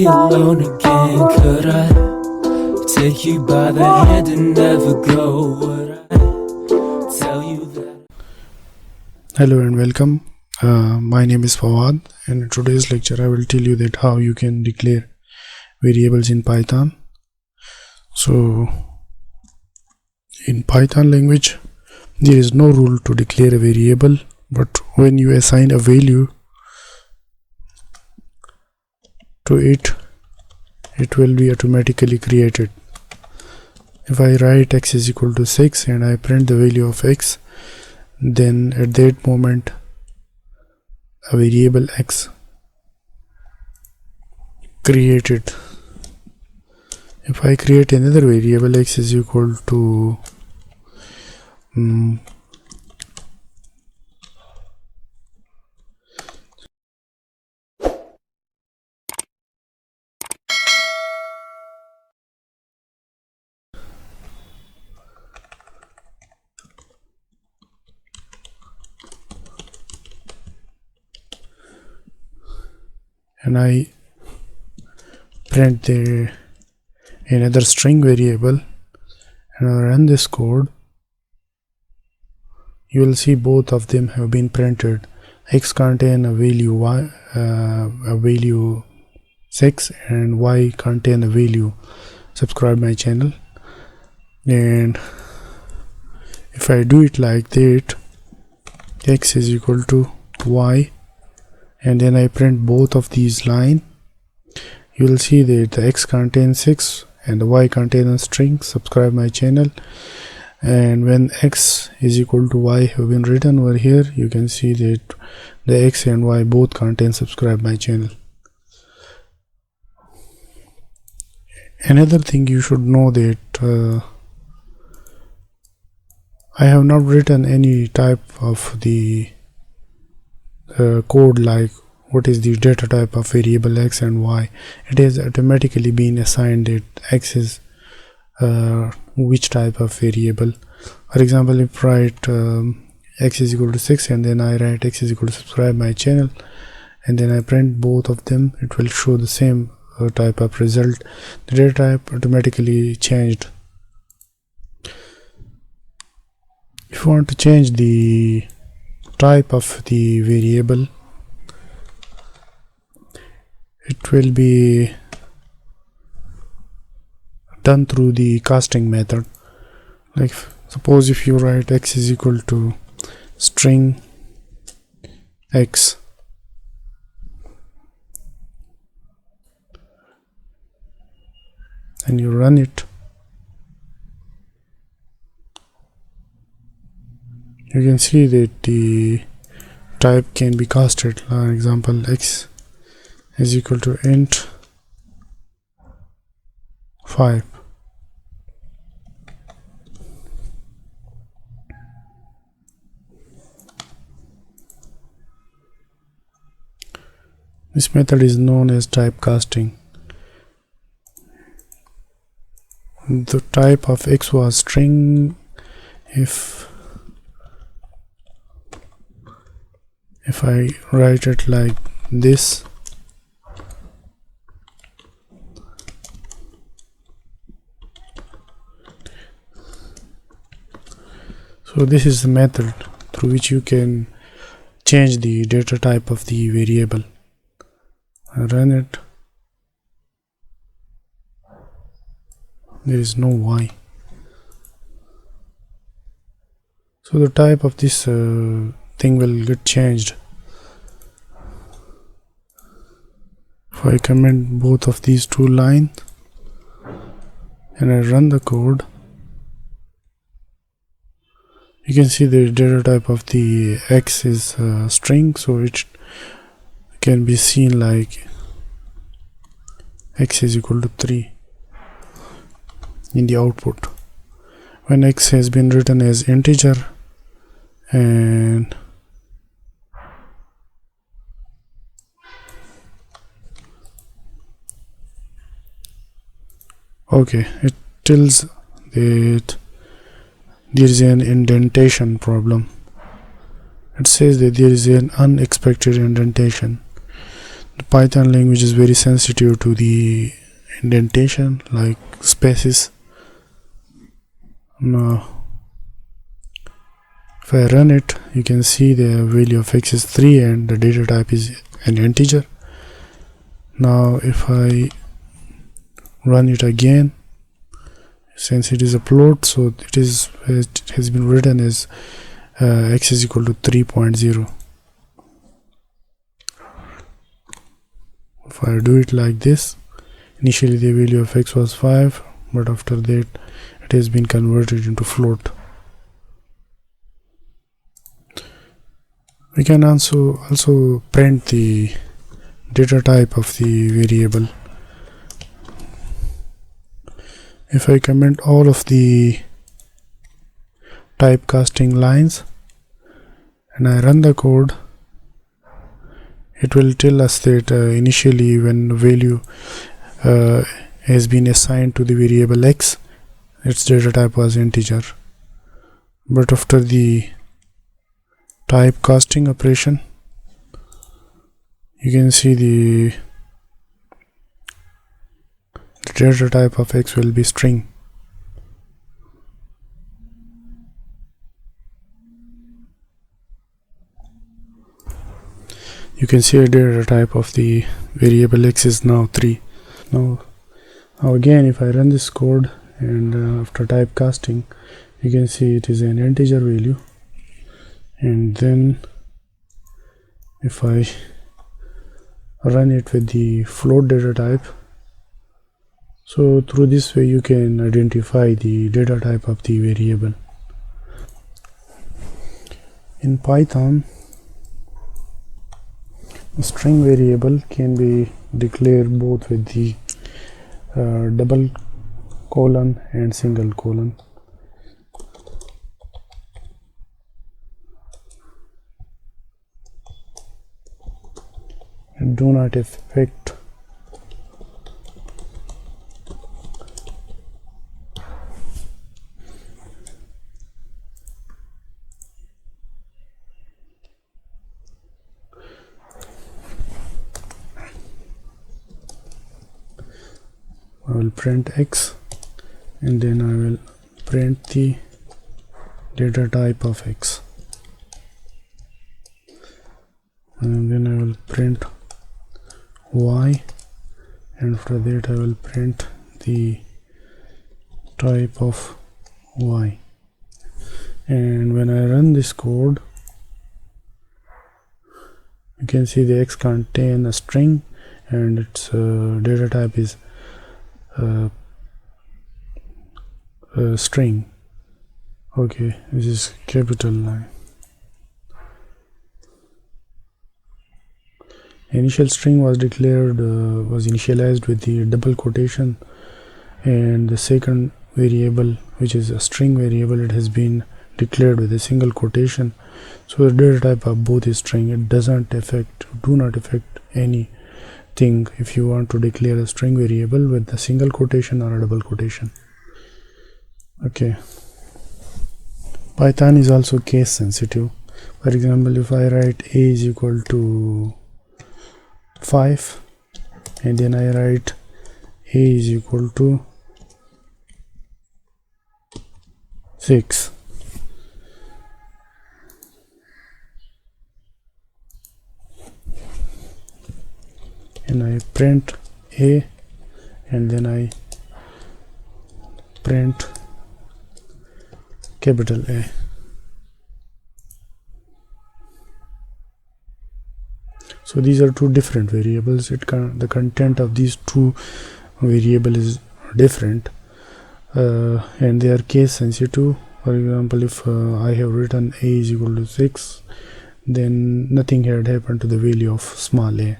alone again? Could I take you by the hand and never go? Would I tell you that? Hello and welcome. My name is Fawad, and in today's lecture I will tell you that how you can declare variables in Python. So in Python language there is no rule to declare a variable, but when you assign a value to it, it will be automatically created. If I write x is equal to 6 and I print the value of x, then at that moment a variable x created. If I create another variable x is equal to and I print another string variable and I run this code, you will see both of them have been printed. X contain a value y, a value 6, and y contain a value. Subscribe my channel. And if I do it like that, x is equal to y, and then I print both of these lines, you will see that the x contains 6 and the y contains a string. Subscribe my channel. And when x is equal to y have been written over here, you can see that the x and y both contain subscribe my channel. Another thing you should know that I have not written any type of the code like what is the data type of variable x and y. It has automatically been assigned that x is which type of variable. For example, if I write x is equal to 6 and then I write x is equal to subscribe my channel and then I print both of them, it will show the same type of result. The data type automatically changed. If you want to change the type of the variable, it will be done through the casting method. Like suppose if you write x is equal to string x, and you run it, you can see that the type can be casted. For example, x is equal to int 5. This method is known as type casting. The type of x was string. If I write it like this, so this is the method through which you can change the data type of the variable. I run it, there is no y. So the type of this thing will get changed. If I comment both of these two lines and I run the code, you can see the data type of the x is string, so it can be seen like x is equal to 3 in the output. When x has been written as integer and okay, it tells that there is an indentation problem. It says that there is an unexpected indentation. The Python language is very sensitive to the indentation, like spaces. Now if I run it, you can see the value of x is 3 and the data type is an integer. Now if I run it again, since it is a float, so it has been written as x is equal to 3.0. If I do it like this, initially the value of x was 5, but after that it has been converted into float. We can also print the data type of the variable. If I comment all of the typecasting lines and I run the code, it will tell us that initially when value has been assigned to the variable x, its data type was integer, but after the typecasting operation, you can see the data type of x will be string. You can see a data type of the variable x is now 3. Now again, if I run this code and after typecasting, you can see it is an integer value. And then if I run it with the float data type, so through this way you can identify the data type of the variable. In Python, a string variable can be declared both with the double colon and single colon. And do not affect I will print x and then I will print the data type of x, and then I will print y, and after that I will print the type of y. And when I run this code, you can see the x contain a string and its data type is string. Okay, this is capital line. Initial string was declared was initialized with the double quotation, and the second variable, which is a string variable, it has been declared with a single quotation. So the data type of both is string. It do not affect anything if you want to declare a string variable with a single quotation or a double quotation. Okay, Python is also case sensitive. For example, if I write a is equal to 5 and then I write a is equal to 6, and I print a and then I print capital A. So these are two different variables. The content of these two variables is different, and they are case sensitive. For example, if I have written a is equal to 6, then nothing had happened to the value of small a.